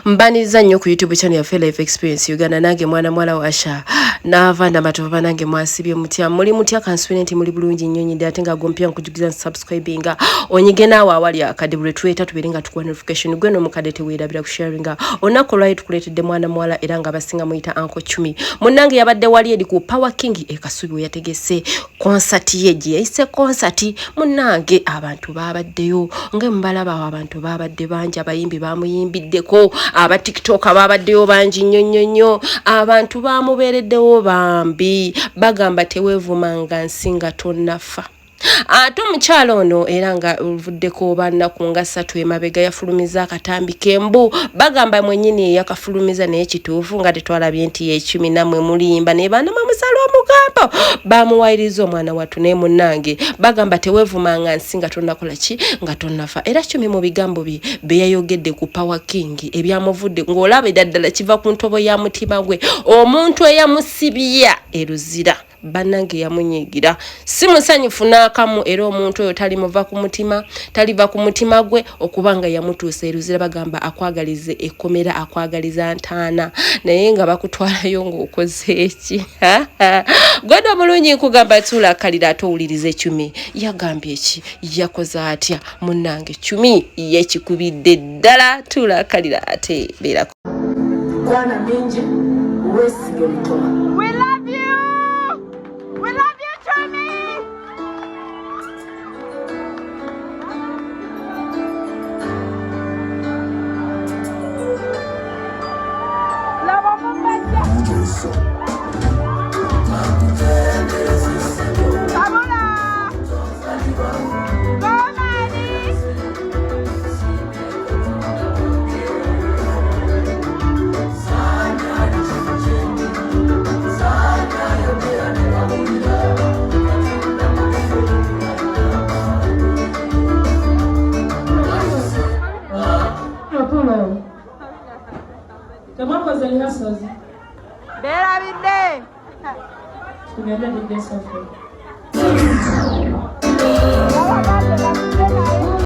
Mbaniza nnyo ku YouTube channel ya Life Experience Uganda nange mwana mwala wa Asha navanda matova nange mwasibye mutya muli mutya kanswinenti muli bulungi nnyonyi ate nga gompya nkujugiza subscribinga onyige nawe awali akadibule tweta tubiringa tukwa notification gwe no mukade teweerabira ku sharinga onako right tukuletedde mwana mwala era nga basinga muyita Uncle Chumi munnange yabadde wali edi ku Power King ekasubi yategese concert yeji yaise concert munnange abantu babaddeyo ngembalaba abantu babadde banje abayimbi bamuyimbiddeko aba TikTok babaddeyo banji nnyo abantu bamubereddewo bambi bagamba teweevumanga nsinga tonnafa ate omukyalo ono era nga uvuddeko bannaku nga 3 emabega yafulumiza akatambi kembu bagamba mwenyini yakafulumiza naye kituufu nga tetwalabye nti ye 10 mulimba ne bana mamusala omugambo bamuwayiriza omwana watu ne munnange bagamba teweevumanga nsinga tonnakola ki nga tonnafa era 10 mu bigambo be yayogedde ku Power King ebyamuvudde ng'olaba edaddala kiva ku ntobo ya mutima gwe omuntu eyamusibya eruzira banange yamunyigira simusanyufu nakamu era omuntu oyo talimuva ku mutima taliva ku mutima gwe okubanga yamutuusa eruzira bagamba akwagalize ekomera akwagaliza ntaana naye nga bakutwalayo ng'okoze eki gwenda mulungi nkugamba tula kalira atowulirize 10 yagambye eki yakoze atya munnange 10 yekikubidde ddala tula kalira ate beera Bwana mingi wesige mutoma. We love you! We love you, Chumi! Lava Mumbaja! Kamula! Go, Maddie! Come on, Bera bidde! Together with this offer.